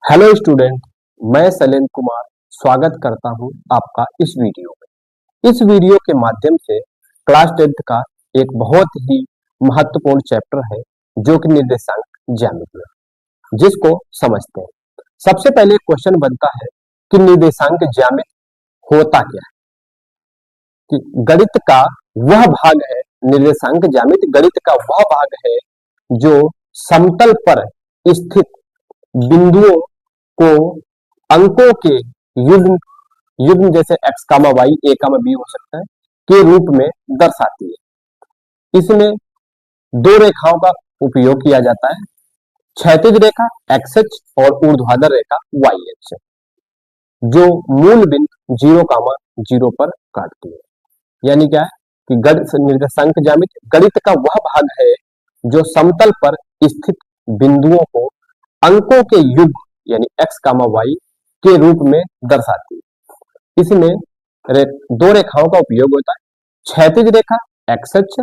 Hello student. मैं शैलेंद्र कुमार स्वागत करता हूं आपका इस वीडियो में। इस वीडियो के माध्यम से क्लास 10th का एक बहुत ही महत्वपूर्ण चैप्टर है जो कि निर्देशांक ज्यामिति है, जिसको समझते हैं। सबसे पहले क्वेश्चन बनता है कि निर्देशांक ज्यामिति होता क्या है। कि गणित का वह भाग है, निर्देशांक ज्यामिति गणित का वह भाग है जो समतल पर स्थित बिंदुओं को अंकों के युग्म युग्म जैसे x कामा वाई ए कामा बी हो सकता है के रूप में दर्शाती है। इसमें दो रेखाओं का उपयोग किया जाता है, क्षैतिज रेखा XH और ऊर्ध्वाधर रेखा YH, जो मूल बिंदु 0, 0 पर काटती है। यानी क्या है कि निर्देशांक ज्यामिति गणित का वह भाग है जो समतल पर स्थित बिंदुओं को अंकों के युग्म यानी x कामा वाई के रूप में दर्शाती है। इसमें दो रेखाओं का उपयोग होता है, क्षैतिज रेखा XH,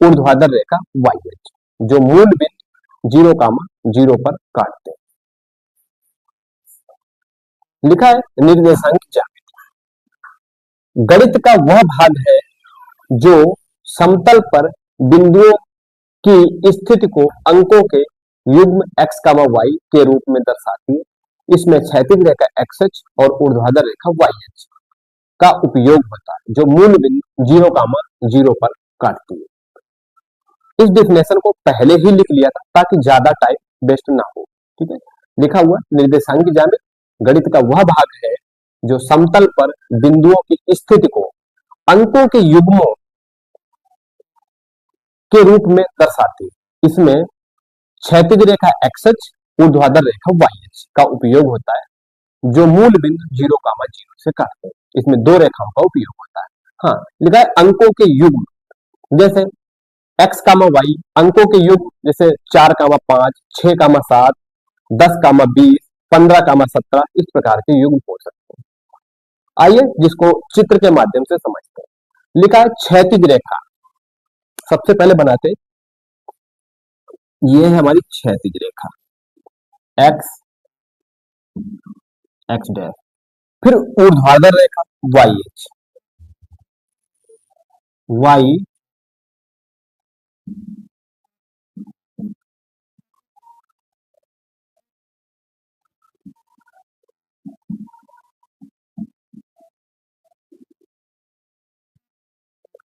ऊर्ध्वाधर रेखा YH, जो मूल बिंदु 0, 0 पर काटते हैं। लिखा है निर्देशांक ज्यामिति गणित का वह भाग है जो समतल पर बिंदुओं की स्थिति को अंकों के युग्म x कामा वाई के रूप में दर्शाती है। इसमें क्षैतिज रेखा XH और ऊर्ध्वाधर रेखा YH का उपयोग होता है, जो मूल बिंदु 0, 0 पर काटती है। इस डिफिनेशन को पहले ही लिख लिया था ताकि ज्यादा टाइम वेस्ट ना हो। ठीक है, लिखा हुआ निर्देशांक ज्यामिति गणित का वह भाग है जो समतल पर बिंदुओं की स्थिति को अंकों के युग्मों के रूप में दर्शाती है। इसमें क्षैतिज रेखा XH, ऊर्ध्वाधर रेखा YH का उपयोग होता है, जो मूल बिंदु 0, 0 से काटते हैं। इसमें दो रेखाओं का उपयोग होता है। हाँ, लिखा है अंकों के युग्म, जैसे x कामा वाई अंकों के युग्म जैसे 4, 5, 6, 7, 10, 20, 15, 17 इस प्रकार के युग्म हो सकते हैं। आइए जिसको चित्र के माध्यम से समझते हैं। लिखा है क्षैतिज रेखा, सबसे पहले बनाते ये है हमारी क्षैतिज रेखा x x डैश, फिर ऊर्ध्वाधर रेखा YH y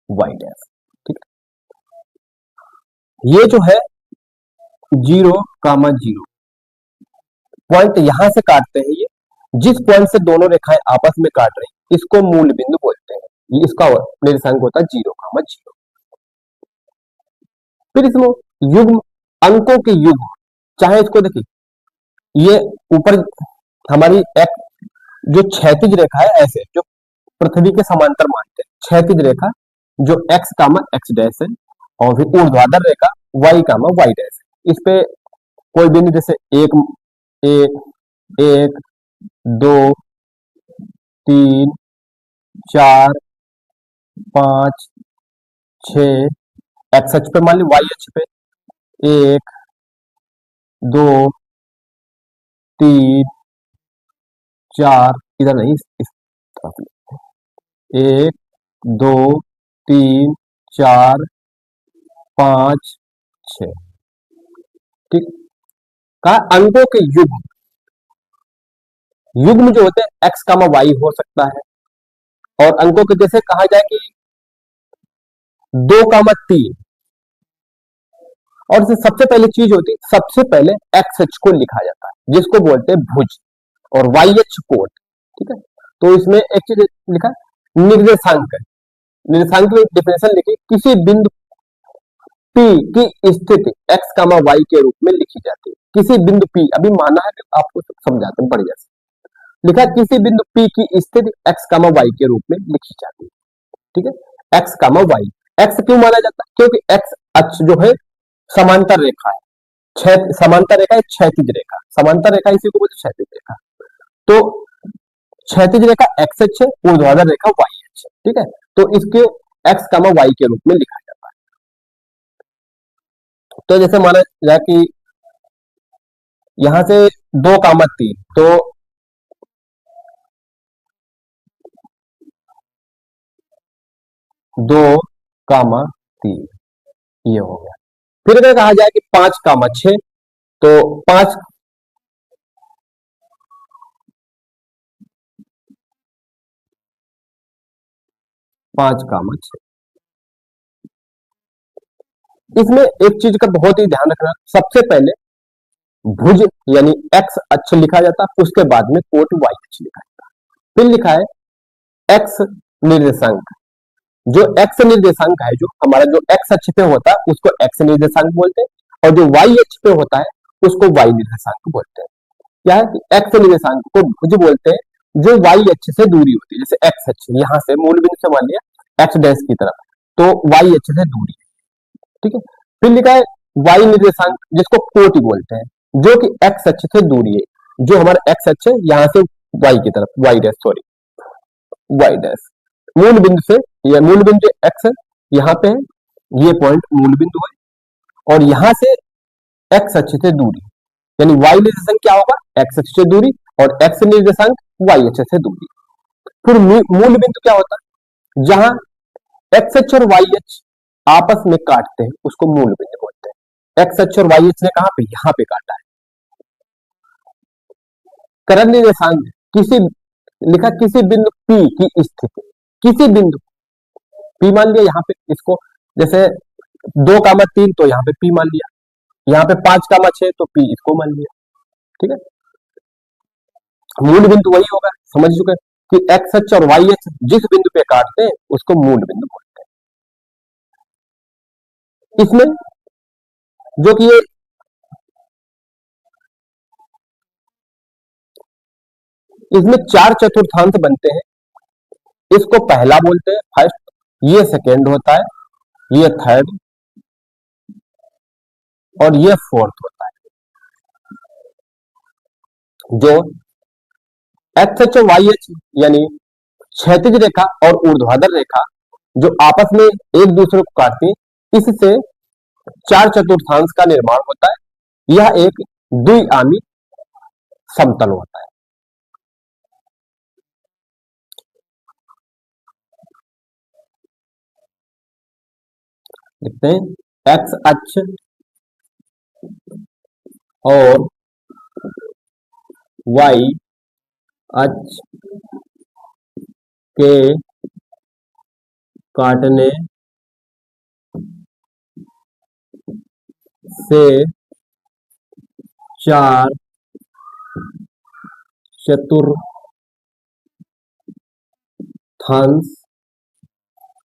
y डैश। ठीक है, ये जो है 0, 0 पॉइंट यहां से काटते हैं। ये जिस पॉइंट से दोनों रेखाएं आपस में काट रही हैं इसको मूल बिंदु बोलते हैं। ये इसका निर्देशांक होता है 0, 0। फिर इसमें युग्म अंकों के युग्म, चाहे इसको देखिए ये ऊपर हमारी एक जो क्षैतिज रेखा है, ऐसे जो पृथ्वी के समांतर मानते हैं, क्षैतिज रेखा जो x x डैश है, और फिर ऊर्ध्वाधर रेखा y y डैश है। इस पे कोई बिंदु जैसे 1, 1, 2, 3, 4, 5, 6 x अक्ष पे मान ली, y अक्ष पे 1, 2, 3, 4, इधर नहीं इस तरफ, 1, 2, 3, 4, 5, 6। ठीक, कहा अंकों के युग्म, युग्म जो होते हैं x y हो सकता है, और अंकों के जैसे कहा जाए कि 2, 3, और सबसे पहले चीज होती है, सबसे पहले एक्स अक्ष को लिखा जाता है जिसको बोलते हैं भुज, और वाई अक्ष कोण। ठीक है, तो इसमें एक चीज लिखा निर्देशांक, निर्देशांक की डिफिनेशन लिखी, किसी बिंदु P की स्थिति x, y के रूप में लिखी जाती है। किसी बिंदु P, अभी माना है आपको समझाते हैं बढ़िया से। लिखा किसी बिंदु P की स्थिति x, y के रूप में लिखी जाती है। ठीक है, x, y। x क्यों माना जाता है? क्योंकि x अक्ष जो है समांतर रेखा है, समांतर रेखा है, क्षैतिज रेखा, समांतर रेखा इसी को बोलते क्षैतिज रेखा। तो क्षैतिज रेखा x अक्ष है, ऊर्ध्वाधर रेखा y अक्ष है। ठीक है, तो इसके x, y के रूप में लिखा जाता है। तो जैसे माना जाए कि यहां से 2, 3 तो 2, 3 ये हो गया। फिर अगर कहा जाए कि 5, 6 तो 5, 5, 6 इसमें एक चीज का बहुत ही ध्यान रखना, सबसे पहले भुज यानी एक्स अक्ष लिखा जाता है, उसके बाद में कोट वाई अक्ष लिखा जाता है। फिर लिखा है एक्स निर्देशांक। जो एक्स निर्देशांक है, जो हमारा जो एक्स अक्ष पे होता है उसको एक्स निर्देशांक बोलते हैं, और जो वाई अक्ष पे होता है उसको वाई निर्देशांक बोलते हैं। क्या है कि एक्स निर्देशांक को भुज बोलते हैं जो वाई अक्ष से दूरी होती है। जैसे एक्स अक्ष यहां से मूल बिंदु से मान लिया एक्स डैश की तरफ, तो वाई अक्ष से दूरी, ठीक है। फिर लिखा है वाई निर्देशांक जिसको कोटि बोलते हैं, जो कि एक्स अक्ष से दूरी है। जो हमारा एक्स अक्ष है यहां से वाई की तरफ, Y dash sorry Y dash मूल बिंदु से, यह मूल बिंदु एक्स है यहाँ पे है, ये पॉइंट मूल बिंदु है, और यहां से एक्स अक्ष से दूरी, यानी वाई निर्देशांक क्या होगा, एक्स अक्ष से दूरी, और एक्स निर्देशांक वाई अक्ष से दूरी। फिर मूल बिंदु क्या होता है, जहां एक्स अक्ष और वाई अक्ष आपस में काटते हैं उसको मूल बिंदु बोलते हैं। एक्स अक्ष और वाई अक्ष ने कहां पे, यहां पे काटा है। करण निर्देशांक किसी, लिखा किसी बिंदु P की स्थिति, किसी बिंदु P मान लिया यहाँ पे इसको, जैसे 2, 3 तो यहाँ पे P मान लिया, यहाँ पे 5, 6 तो P इसको मान लिया, ठीक है। मूल बिंदु वही होगा, समझ चुके कि एक्स अक्ष और वाई अक्ष जिस बिंदु पे काटते हैं उसको मूल बिंदु बोलते हैं। इसमें जो कि ये इसमें 4 चतुर्थांश बनते हैं। इसको पहला बोलते हैं, फर्स्ट, ये सेकेंड होता है, ये थर्ड, और ये फोर्थ होता है। जो एक्स अक्ष और वाई अक्ष यानी क्षैतिज रेखा और ऊर्ध्वाधर रेखा जो आपस में एक दूसरे को काटती है, इससे 4 चतुर्थांश का निर्माण होता है। यह एक द्विआमी समतल होता है। देखते हैं एक्स अक्ष और वाई अक्ष के काटने से 4 चतुर्थांश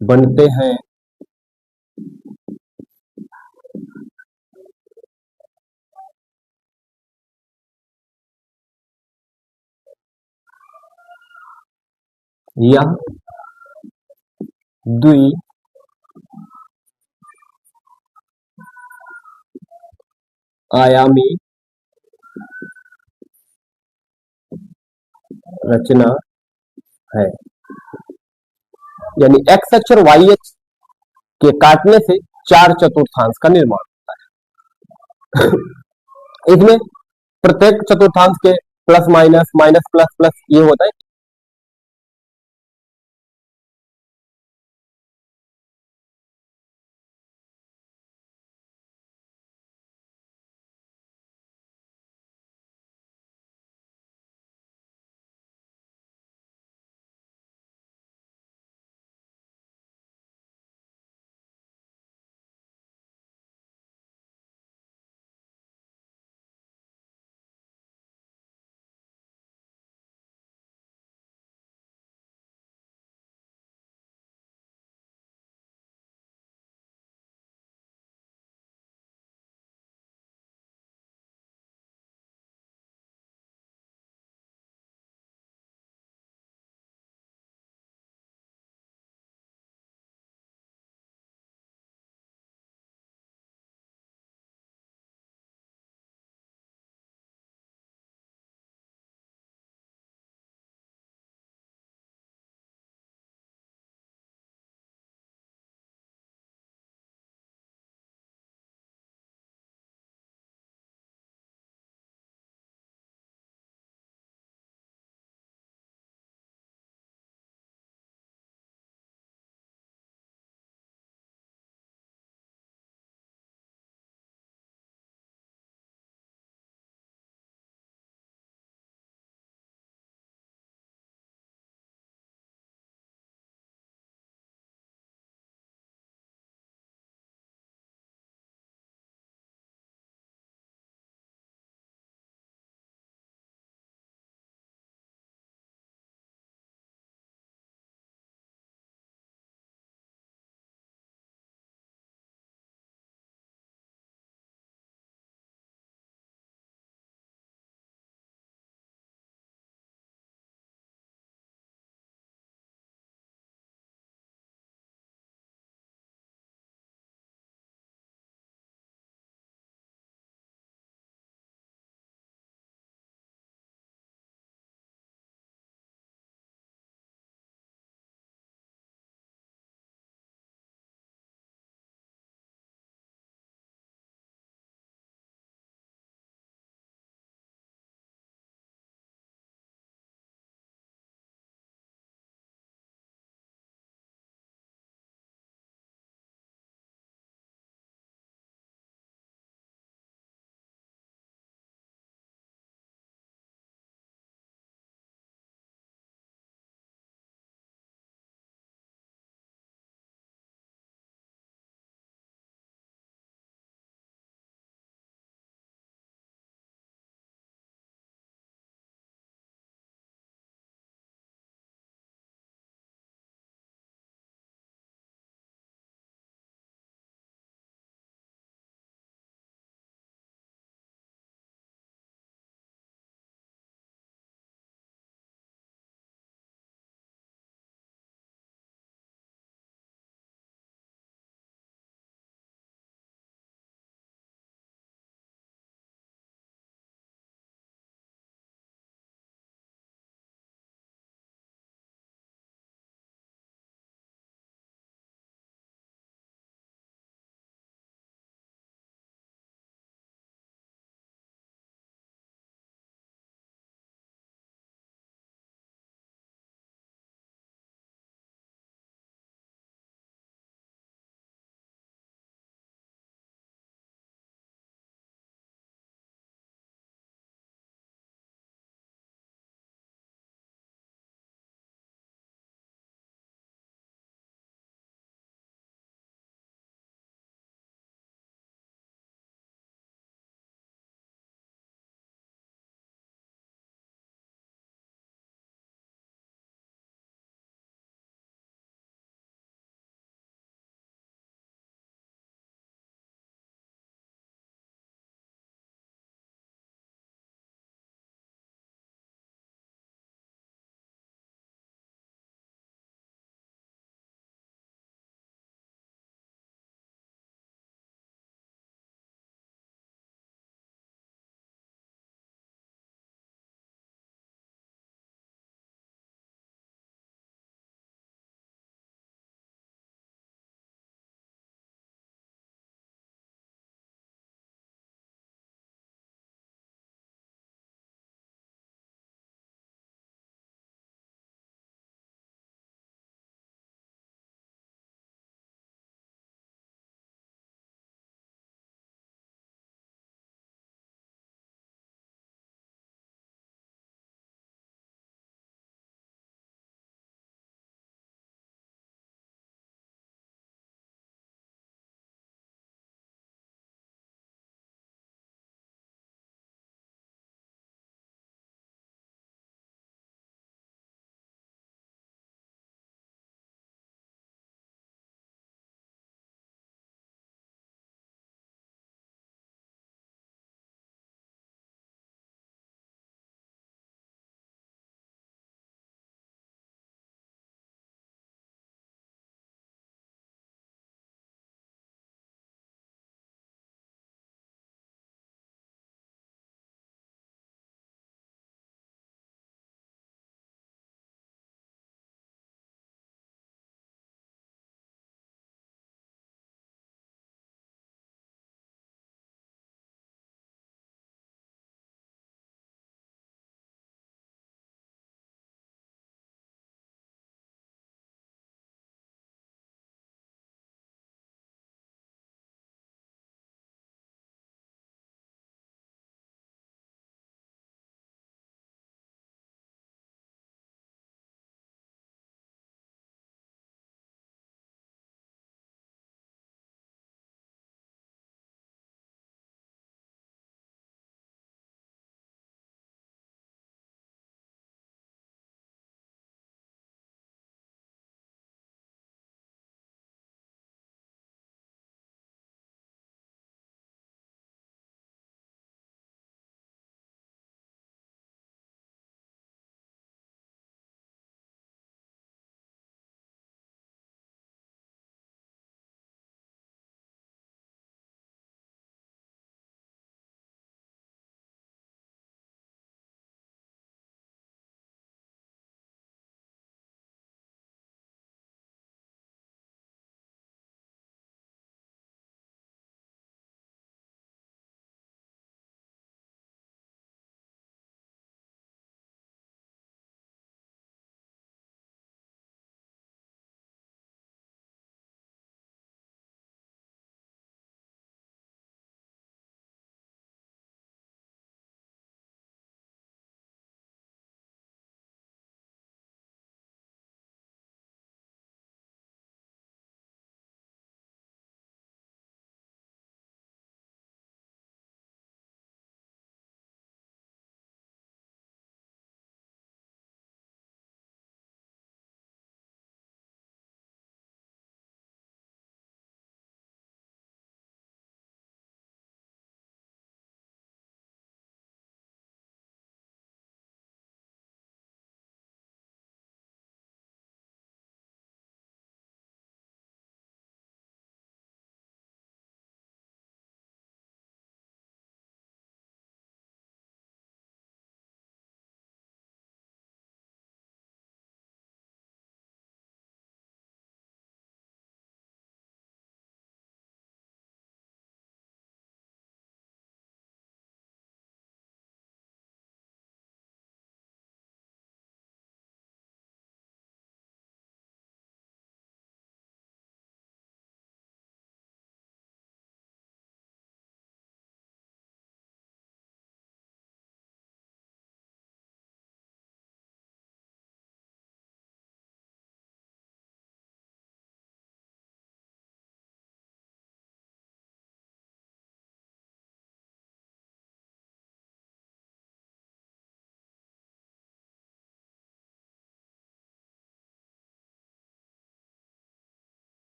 बनते हैं। यह द्वि आयामी रचना है। यानी एक्स अक्ष और वाई अक्ष के काटने से 4 चतुर्थांश का निर्माण होता है। इसमें प्रत्येक चतुर्थांश के plus minus, minus plus plus ये होता है।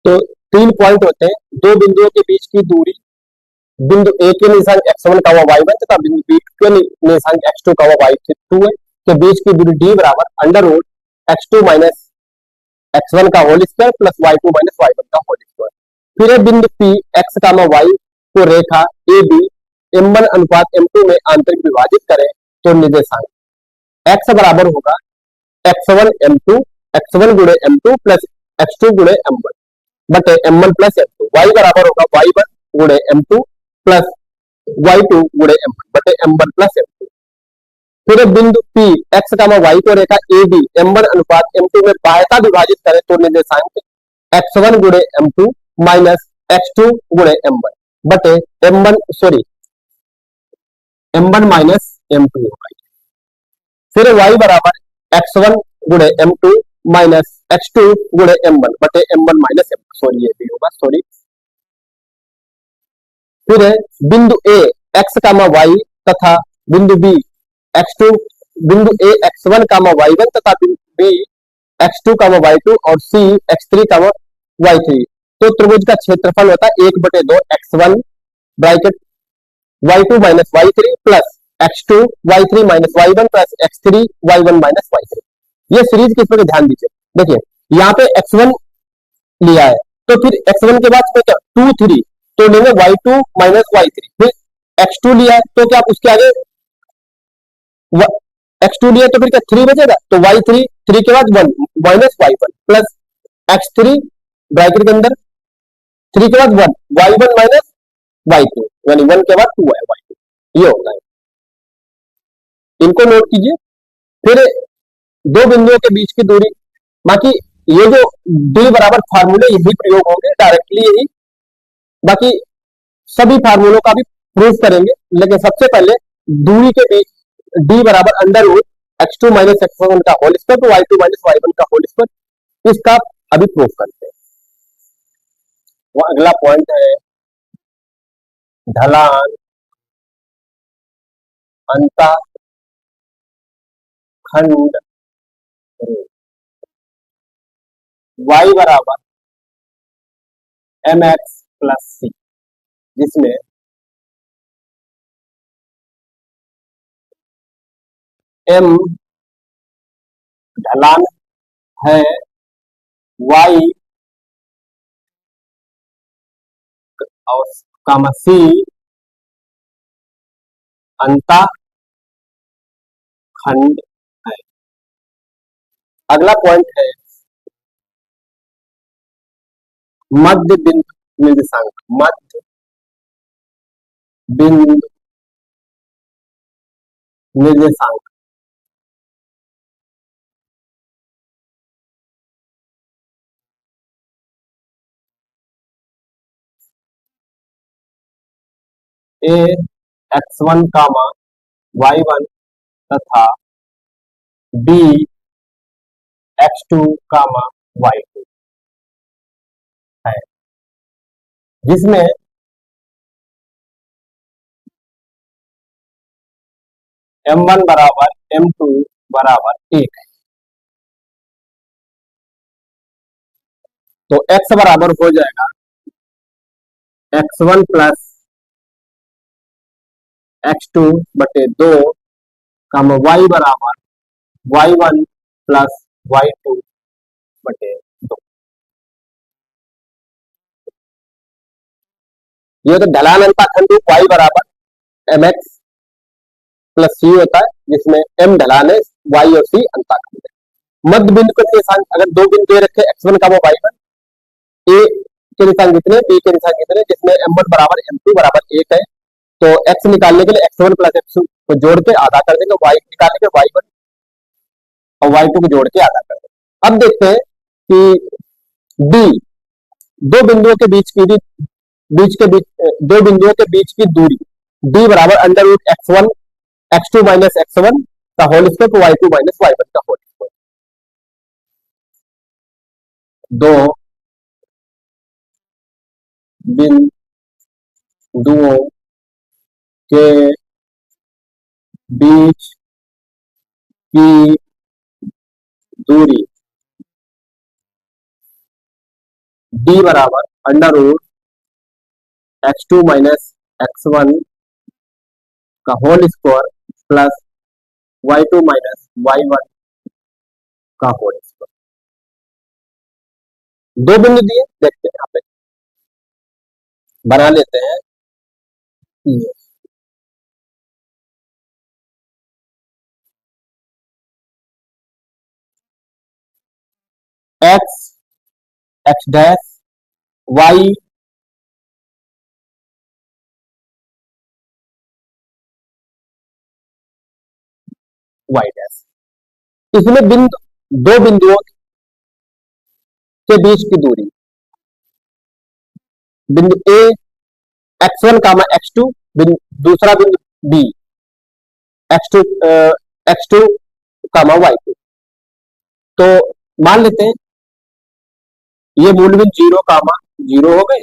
तो 3 पॉइंट होते हैं, दो बिंदुओं के बीच की दूरी, बिंदु ए के निर्देशांक x1 का हुआ y1 तथा बिंदु बी के निर्देशांक x2 का हुआ y2 है, के बीच की दूरी d बराबर under root x2 minus x1 का whole square plus y2 minus y1 का होल स्क्वायर। फिर है बिंदु P x कामा y को रेखा ए बी m1 अनुपात m2 में आंतरिक विभाजित करें तो निर्देशांक x बराबर होगा x1 m2 x1 गुणे m2 प्लस x2 गुणे m1 बटे m1 प्लस m2, y बराबर होगा y1 गुणे m2 प्लस y2 गुणे m1 बटे m1 प्लस m2। फिर बिंदु P x कामा y को रेखा ए बी m1 अनुपात m2 में बाह्यता विभाजित करें तो निर्देशांक x1 गुणे m2 माइनस x2 गुणे m1 बटे m1 माइनस m2 होगा। फिर y बराबर x1 गुणे m2 माइनस x2 गुणे m1 बटे m1 माइनस m2, सॉरी ये भी होगा, सॉरी। फिर है बिंदु A x कामा y तथा बिंदु B x2, बिंदु A x1 कामा y1 तथा बिंदु B x2 कामा y2 और C x3 कामा y3। तो त्रिभुज का क्षेत्रफल होता है 1/2 x1 bracket y2 minus y3 plus x2 y3 minus y1 plus x3 y1 minus y3। ये सीरीज किस पर ध्यान दीजिए, देखिए यहाँ पे x1 लिया है तो फिर x1 के बाद क्या 2 3 तो लेंगे y2 माइनस y3, फिर x2 लिया है तो क्या उसके आगे x2 लिया तो फिर क्या 3 बचेगा, तो y3 3 के बाद 1 minus y1 plus x3 bracket के अंदर 3 के बाद 1 y1 माइनस y2 यानी 1 के बाद 2 है y2, ये होता है, इनको नोट कीजिए। फिर दो बिंदुओं के बीच की दूरी, बाकी ये जो d बराबर फार्मूले यही प्रयोग होंगे डायरेक्टली यही, बाकी सभी फार्मूलों का भी प्रूफ करेंगे, लेकिन सबसे पहले दूरी के बीच d बराबर under root x2 minus x1 का होल स्क्वायर तो y2 माइनस y1 का होल स्क्वायर, इसका अभी प्रूफ करते हैं। वो अगला पॉइंट है ढलान अंतःखंड y बराबर mx प्लस सी, जिसमें m ढलान है, y और कामा सी अंतःखंड है। अगला पॉइंट है मध्य बिंदु निर्देशांक, मध्य बिंदु निर्देशांक ए x1 कामा y1 तथा बी x2 कामा y2 है, जिसमें m1 बराबर m2 बराबर 1 है। तो x बराबर हो जाएगा x1 प्लस x2 बटे 2 कामा y बराबर y1 प्लस y2 बटे 2। ये तो ढलान अंतःखंड y बराबर mx प्लस सी होता है, जिसमें m ढलान है, y और c अंतःखंड है। मध्य बिंदु के निशान अगर दो बिंदु रखे x1 का वो y1, a के निशान कितने b के निशान कितने, जिसमें m1 बराबर m2 बराबर 1 है, तो x निकालने के लिए x1 प्लस x2 को जोड़ के आधा कर देंगे, y निकालने के y1 और y2 को जोड़ के आधा कर देंगे। अब देखते हैं कि d दो बिंदुओं के बीच की दो बिंदुओं के बीच की दूरी d बराबर under root x1 x2 minus x1 का होल स्क्वायर तो y2 माइनस y1 का होल स्क्वायर। दो बिंदुओं के बीच की दूरी डी बराबर under root x2 minus x1 का whole square plus y2 minus y1 का होल स्क्वायर। दो बिंदु दिए, देखते हैं यहाँ पे, बना लेते हैं ये x x dash y y dash. इसमें बिंदु, दो बिंदुओं के बीच की दूरी, बिंदु ए x1 कामा x2, दूसरा बिंदु बी x2 x2 कामा y2। तो मान लेते हैं ये मूल बिंदु 0 कामा 0 हो गए,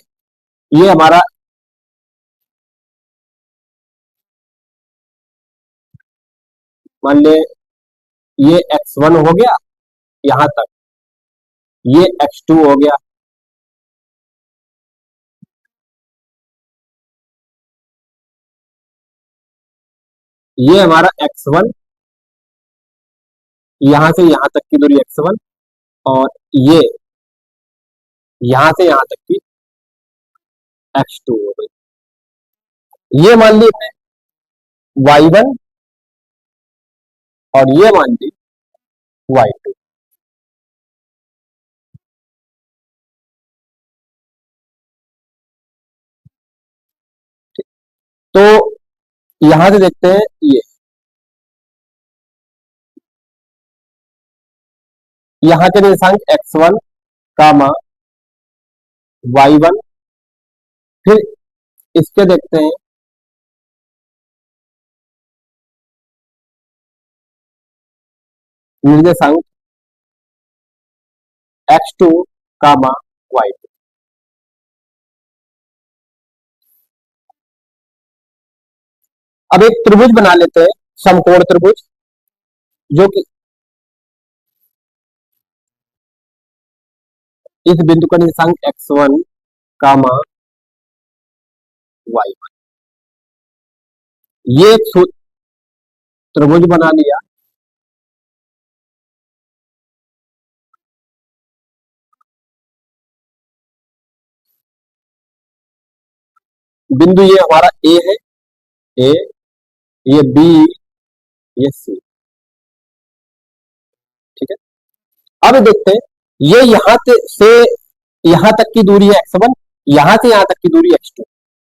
ये हमारा मान ले ये x1 हो गया यहां तक, ये x2 हो गया, ये हमारा x1, यहां से यहां तक की दूरी x1, और ये यहां से यहां तक की x2 हो गई। ये मान ली y1 और ये मान ली y2। तो यहां से देखते हैं ये यहां के निर्देशांक x1 कामा y1, फिर इसके देखते हैं निर्देशांक x2 कामा y2। अब एक त्रिभुज बना लेते हैं, समकोण त्रिभुज, जो कि इस बिंदु का निर्देशांक x1 कामा y1, ये एक त्रिभुज बना लिया। बिंदु ये हमारा ए है, ए, ये बी, ये सी, ठीक है। अब देखते हैं ये यहां से यहां तक की दूरी है x1, यहां से यहां तक की दूरी x2,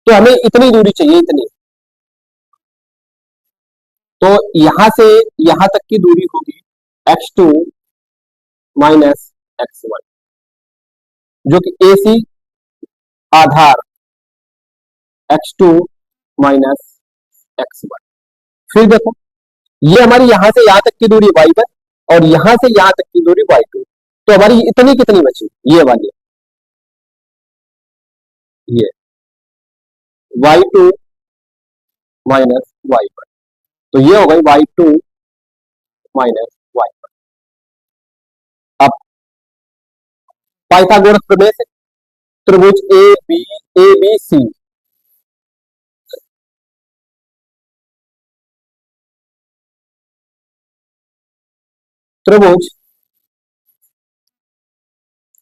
तो हमें इतनी दूरी चाहिए, इतनी। तो यहां से यहां तक की दूरी होगी x2 माइनस x1, जो कि AC आधार x2 माइनस x1। फिर देखो ये हमारी यहां से यहां तक की दूरी y1 और यहां से यहां तक की दूरी y2, तो हमारी इतनी कितनी बची, ये वाली, ये y2 माइनस y1, तो ये हो गई y2 माइनस y1। अब पाइथागोरस प्रमेय से त्रिभुज ए बी सी, त्रिभुज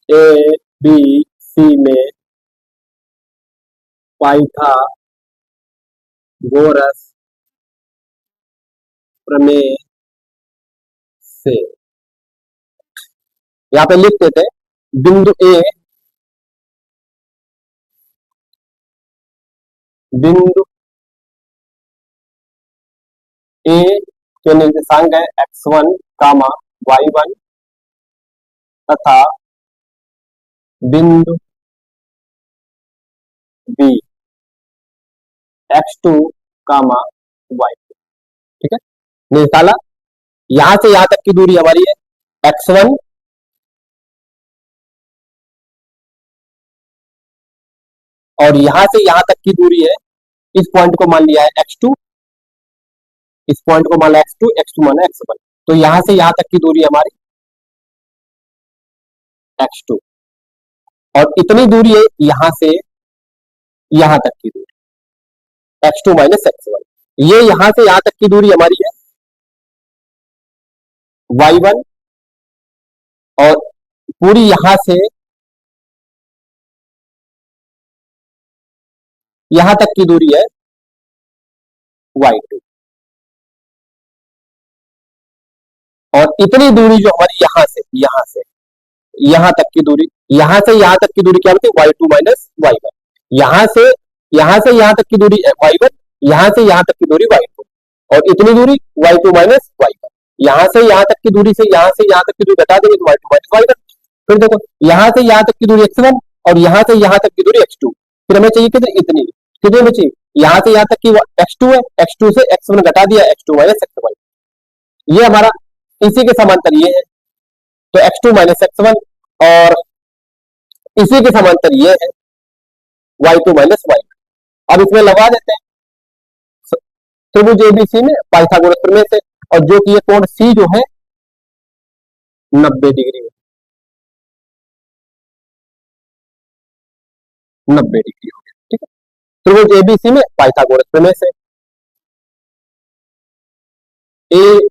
ए बी सी में पाइथागोरस प्रमेय से यहां पे लिख देते हैं बिंदु ए, बिंदु ए के निर्देशांक है x1 कामा y1 तथा बिंदु बी x2 कामा y2, ठीक है। निकाला, यहां से यहां तक की दूरी हमारी है x1, और यहां से यहां तक की दूरी है, इस पॉइंट को मान लिया है x2, इस पॉइंट को मान लिया x2, x2 माना x1, तो यहां से यहां तक की दूरी हमारी x2। और इतनी दूरी है यहां से यहां तक की दूरी x2 माइनस x1। ये यहां से यहां तक की दूरी हमारी है y1, और पूरी यहां से यहां तक की दूरी है y2। और इतनी दूरी जो हमारी यहां तक की दूरी, यहां से यहां तक की दूरी क्या होती है y2 माइनस y1। यहां से यहां तक की दूरी y1, यहां से यहां तक की दूरी y2, और इतनी दूरी y2 माइनस y1। यहां से यहां तक की दूरी से यहां से यहां तक की दूरी घटा देंगे तो y2 माइनस y1। फिर देखो यहां से यहां तक की दूरी x1, और यहां से यहां तक की दूरी x2। फिर हमें चाहिए कितनी, इतनी कितनी में चाहिए, यहां से यहां तक की x2 है, x2 से x1 घटा दिया, x2 माइनस x1। ये हमारा इसी के समांतर ये है, तो x2 माइनस x1, और इसी के समांतर ये है y2 माइनस y। अब इसमें लगा देते हैं त्रिभुज एबीसी में पाइथागोरस प्रमेय से, और जो कि ये कोण सी जो है 90 डिग्री, 90 डिग्री हो गया। ठीक है, त्रिभुज एबीसी में पाइथागोरस प्रमेय से ए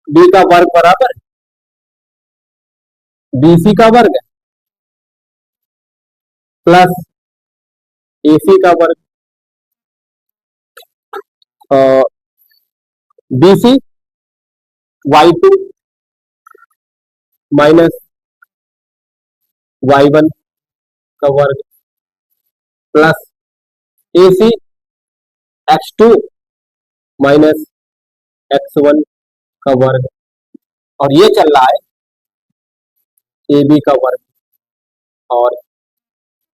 बी का वर्ग बराबर बीसी का वर्ग प्लस एसी का वर्ग, बीसी y2 माइनस y1 का वर्ग plus AC x2 minus x1 का वर्ग, और ये चल रहा है ए बी का वर्ग,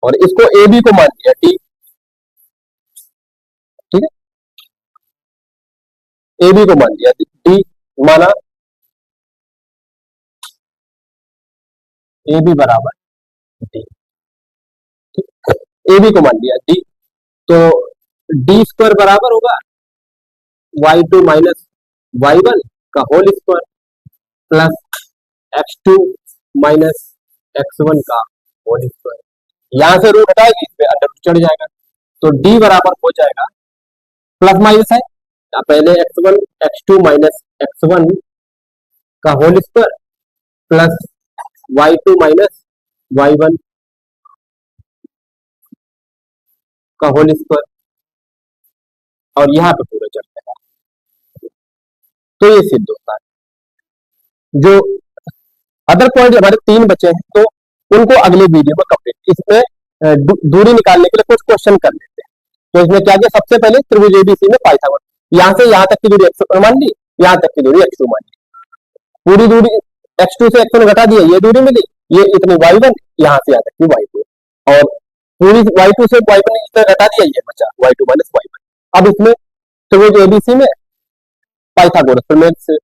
और इसको ए बी को मान लिया डी। ठीक है, ए बी को मान लिया डी, माना ए बी बराबर डी। ए बी को मान लिया डी, तो डी स्क्वायर बराबर होगा y2 माइनस y1 का whole square plus x2 minus x1 का होल स्क्वायर। यहां से रूट हटाएगी, इस पे अंडर रूट चढ़ जाएगा, तो डी बराबर हो जाएगा, प्लस माइनस है पहले x1 x2 माइनस x1 का whole square plus y2 minus y1 का होल स्क्वायर, और यहाँ पे पूरा चढ़ जाएगा। तो ये सिद्ध होता है। जो अदर पॉइंट हमारे 3 बचे हैं, तो उनको अगले वीडियो में कंप्लीट, इसमें दूरी निकालने के लिए कुछ क्वेश्चन कर लेते हैं। तो इसमें क्या किया, सबसे पहले त्रिभुज एबीसी में पाइथागोरस, यहां से यहां तक की दूरी x1 मान ली, यहां तक की दूरी x2 मान ली, पूरी दूरी x2 से x1 घटा दिया, ये दूरी मिली, ये इतनी y1, यहां से यहां तक की y2, और पूरी y2 से y1 इतना घटा दिया, ये बचा y2 माइनस y1। अब इसमें त्रिभुज एबीसी में पाइथागोरस प्रमेय से,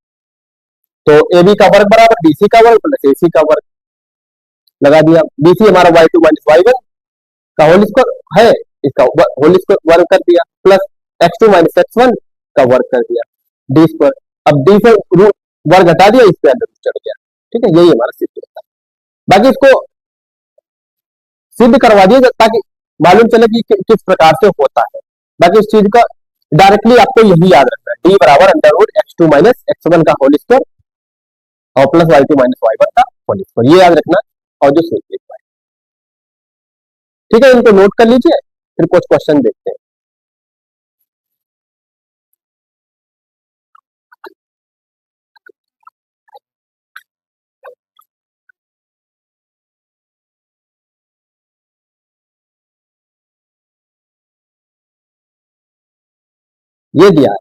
तो ए बी का वर्ग बराबर बीसी का वर्ग प्लस एसी का वर्ग लगा दिया। बीसी हमारा y2 माइनस y1 का होल स्क्वायर है, इसका होल स्क्वायर वर्ग कर दिया, प्लस x2 माइनस x1 का वर्ग कर दिया, डी स्क्वायर। अब डी से रूट वर्ग हटा दिया, इस पे अंदर रूट चढ़ गया। ठीक है, यही हमारा सिद्ध होता है। बाकी इसको सिद्ध करवा दिया ताकि मालूम चले कि किस प्रकार से होता है। बाकी इस चीज का डायरेक्टली आपको यही याद रखना है, डी बराबर under root x2 minus x1 का होल स्क्वायर और प्लस y2 माइनस y1 का होल स्क्वायर, ये याद रखना, और जो सूत्र लिखा है। ठीक है, इनको नोट कर लीजिए, फिर कुछ क्वेश्चन देखते हैं। ये दिया है,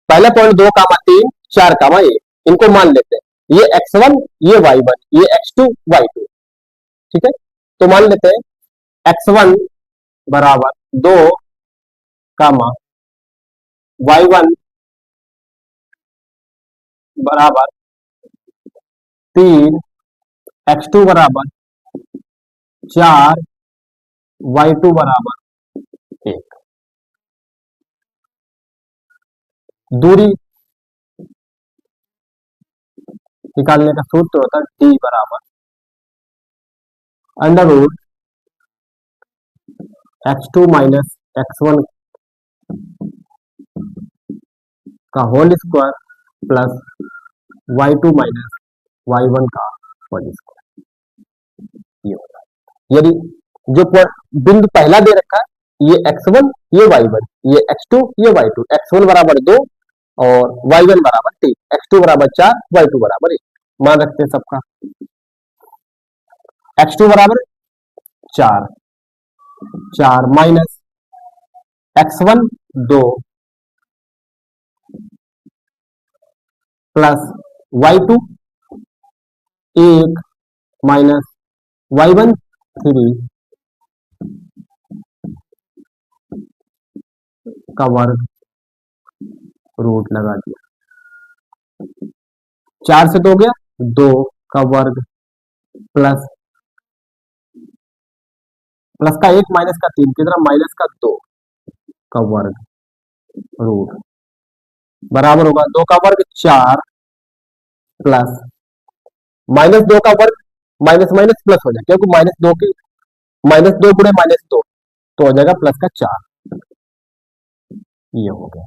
पहला पॉइंट 2, 3, 4, 1, इनको मान लेते हैं, ये x1, ये y1, ये x2 y2। ठीक है, तो मान लेते हैं x1 बराबर 2, y1 बराबर 3, x2 बराबर 4, y2 बराबर 1। दूरी निकालने का सूत्र होता है डी बराबर under root x2 minus x1 का whole square plus y2 minus y1 का होल स्क्वायर, ये होता है। यदि जो बिंदु पहला दे रखा है, ये x1 ये y1 ये x2 ये y2, x1 बराबर 2 और y1 बराबर 3, x2 बराबर 4 y2 बराबर 1 मान रखते हैं सबका। x2 बराबर 4 4 minus x1 2 plus y2 1 minus y1 3 का वर्ग रूट लगा दिया। 4 से 2 गया 2 का वर्ग प्लस प्लस का 1 माइनस का 3 कितना माइनस का 2 का वर्ग रूट बराबर होगा 2 का वर्ग 4 प्लस माइनस 2 का वर्ग माइनस माइनस प्लस हो जाएगा, क्योंकि माइनस 2 की माइनस 2 गुणे माइनस 2 तो हो जाएगा प्लस का 4, ये हो गया।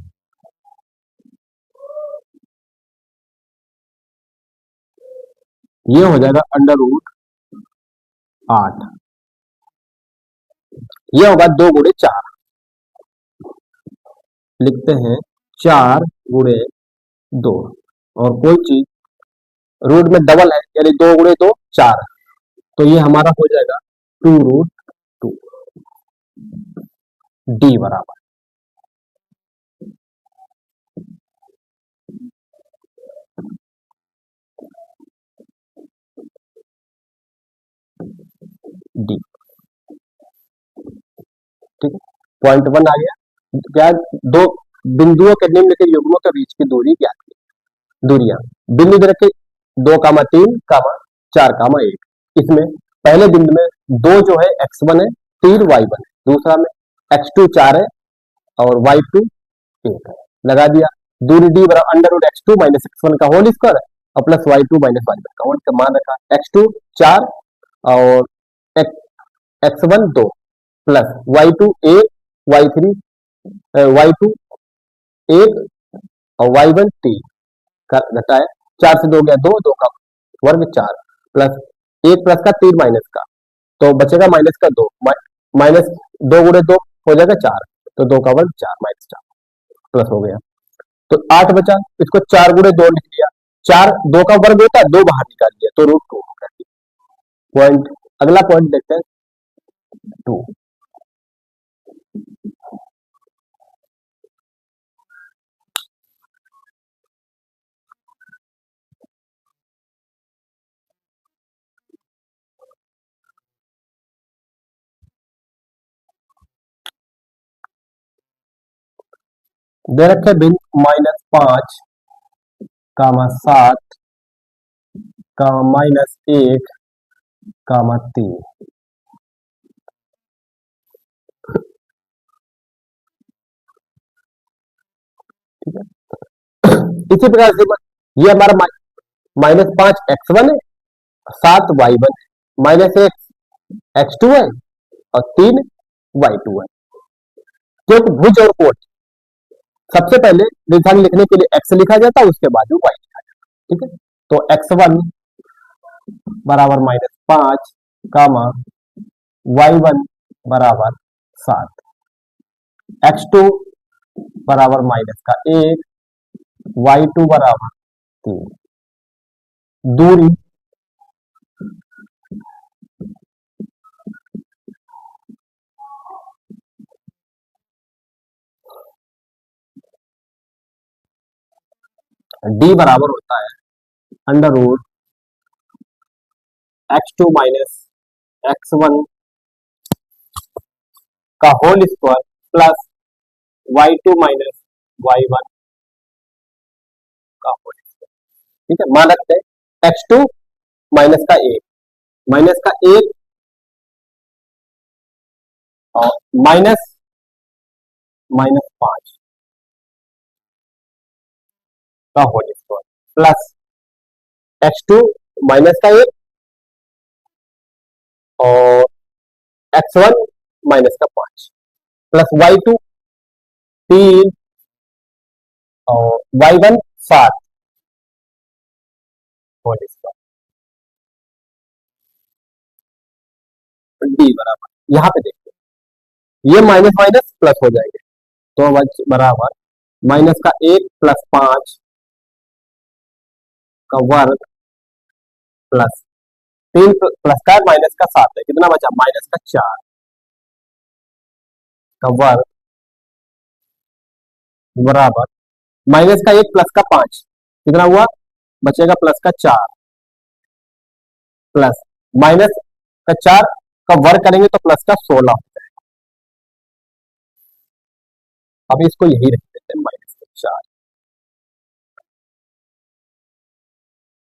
ये हो जाएगा अंडर रूट 8, ये होगा 2 गुणे 4, लिखते हैं 4 गुणे 2 और कोई चीज रूट में डबल है यानी 2 गुणे 2 4, तो ये हमारा हो जाएगा 2 रूट 2, डी बराबर। डी ठीक है, पॉइंट 1 आ गया। क्या दो बिंदुओं के निम्नलिखित युग्मों के बीच की दूरी ज्ञात की, दूरियां बिंदु दे रखे 2 कामा 3 कामा 4 कामा 1, इसमें पहले बिंदु में 2 जो है x1 है 3 y1 है, दूसरा में x2 4 है और y2 1 है, लगा दिया। दूरी d बराबर under root x2 minus x1 का होल स्क्वायर और प्लस y2 माइनस y1 का होल, मान रखा x2 4 और x1 2 plus y2 1 y3 y2 1 और y1 3 का घटाए, 4 से 2 गया 2 2 का वर्ग 4 प्लस 1 प्लस का 3 माइनस का, तो बचेगा माइनस का 2 माइनस 2 गुणे 2 हो जाएगा 4, तो 2 का वर्ग 4 माइनस 4 प्लस हो गया, तो 8 बचा, इसको 4 गुणे 2 लिख लिया, 4 2 का वर्ग होता है 2 बाहर निकाल दिया तो रूट 2 हो गया। पॉइंट अगला पॉइंट देखते हैं 2, दे रखे बिंदु -5 कामा 7 कामा -1 कामा 3, ठीक है। इसी प्रकार से ये हमारा -5 x1 है 7 y1 है, -1 x2 है और 3 y2 है, क्योंकि भुज और कोण सबसे पहले निर्धारण लिखने के लिए x लिखा जाता है उसके बाद y लिखा जाता है, ठीक है। तो x1 बराबर -5 कामा y1 बराबर 7, x2 बराबर माइनस का 1 y2 बराबर 3, दूरी d बराबर होता है under root x2 minus x1 का whole square plus y2 minus y1 का होल स्क्वायर, ठीक है। मान रखते हैं x2 माइनस का 1 और माइनस -5 का whole square plus x2 minus का 1 और x1 माइनस का 5 प्लस y2 3 और y1 7 होल स्क्वायर डी बराबर। यहाँ पे देखिए ये माइनस माइनस प्लस हो जाएंगे तो बराबर माइनस का 1 प्लस 5 का वर्ग प्लस 3 प्लस का माइनस का 7 है, कितना बचा माइनस का 4 का वर्ग बराबर माइनस का 1 प्लस का 5 कितना हुआ, बचेगा प्लस का 4 प्लस माइनस का 4 का वर्ग करेंगे तो प्लस का 16 हो जाएगा। अभी इसको यही रख देते हैं माइनस का 4।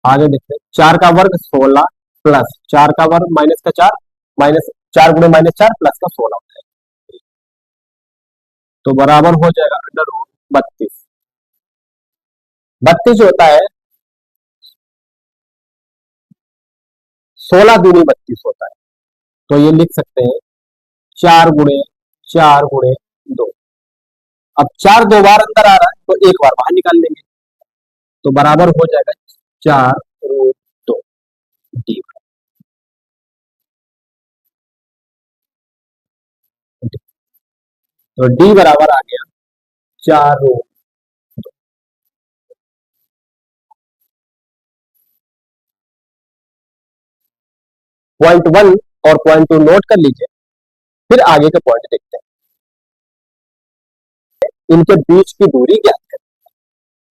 आगे देखते हैं 4 का वर्ग 16 प्लस 4 का वर्ग माइनस का 4 माइनस 4 गुणे माइनस 4 प्लस का 16 हो जाएगा तो बराबर हो जाएगा अंडर रूट 32। 32 होता है 16 दूनी 32 होता है तो ये लिख सकते हैं 4 गुणे 2। अब 4 दो बार अंदर आ रहा है तो एक बार बाहर निकाल लेंगे तो बराबर हो जाएगा 4 रूट 2 डी। तो डी बराबर आ गया 4 रूट। पॉइंट 1 और पॉइंट 2 नोट कर लीजिए, फिर आगे के पॉइंट देखते हैं। इनके बीच की दूरी ज्ञात करें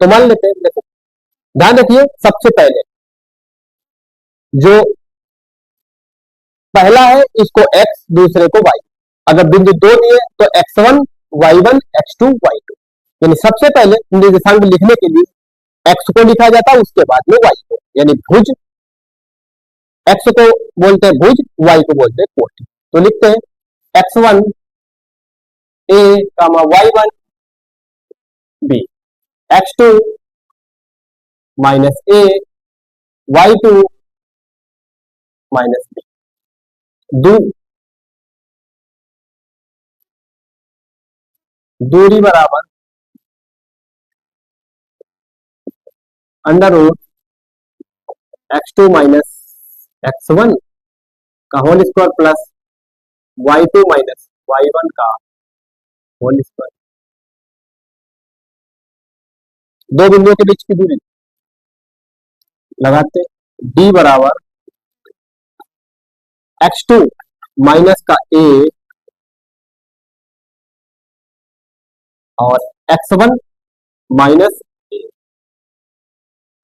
तो मान लेते हैं, देखो ध्यान रखिए सबसे पहले जो पहला है इसको x दूसरे को y। अगर बिंदु 2 दिए तो x1 y1 x2 y2, यानी सबसे पहले निर्देशांक लिखने के लिए x को लिखा जाता है उसके बाद में y को, यानी भुज x को बोलते हैं भुज, y को बोलते हैं कोटि। तो लिखते हैं x1 a y1 b x2 minus a y2 minus b। दूरी बराबर under root x2 minus x1 का whole square plus y2 minus y1 का होल स्क्वायर। दो बिंदुओं के बीच की दूरी लगाते d बराबर x2 माइनस का a और x1 माइनस a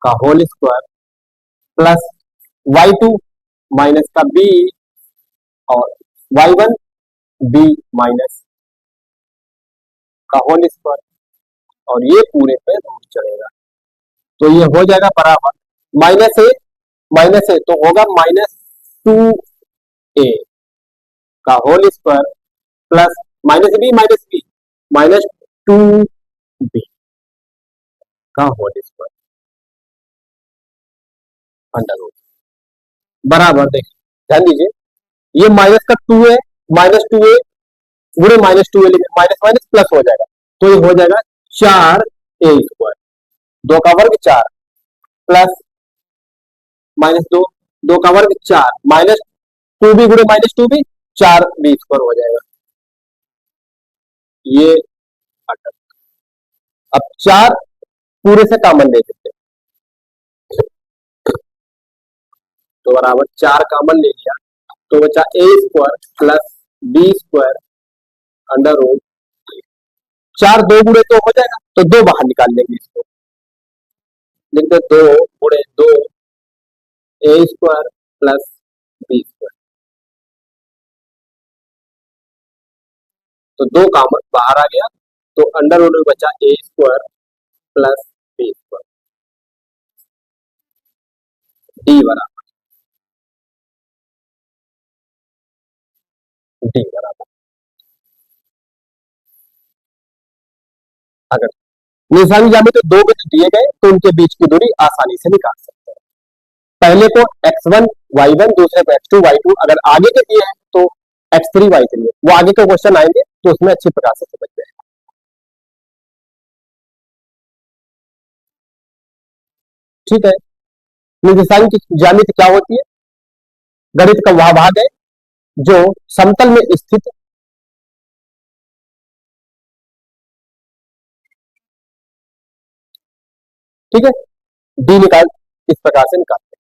का whole square plus y2 minus का b और y1 b माइनस का होल स्क्वायर और ये पूरे पे रूट चढ़ेगा तो ये हो जाएगा बराबर माइनस ए तो होगा -2a का whole square plus -b -2b का होल स्क्वायर अंडर रूट बराबर। देखिए ध्यान दीजिए ये माइनस का 2 है -2a पूरे -2a लिखे माइनस माइनस प्लस हो जाएगा तो ये हो जाएगा 4a स्क्वायर, 2 का वर्ग 4 प्लस -2 2 का वर्ग 4 -2b गुणे -2b 4b स्क्वायर हो जाएगा ये। अब 4 पूरे से कॉमन ले लेते हैं तो बराबर 4 कॉमन ले लिया तो बचा a square plus b square under root 4 2 गुणे तो हो जाएगा तो 2 बाहर निकाल लेंगे इसको, लिखते 2 गुणे 2 a square plus b square तो 2 कॉमन बाहर आ गया तो अंडर रूट में बचा a square plus b square D बराबर अगर निशानी जामे तो 2 बिंदु दिए गए तो उनके बीच की दूरी आसानी से निकाल सकते हैं। पहले को x1 y1, दूसरे को x2 y2, अगर आगे के दिए हैं तो x3 y3 है। वो आगे के क्वेश्चन आएंगे तो उसमें अच्छी प्रकार से समझ में आएगा। ठीक है। निर्देशांक की ज्यामिति क्या होती है? गणित का वह भाग है जो समतल में स्थित, ठीक है, डी निकाल, इस प्रकार से निकाल।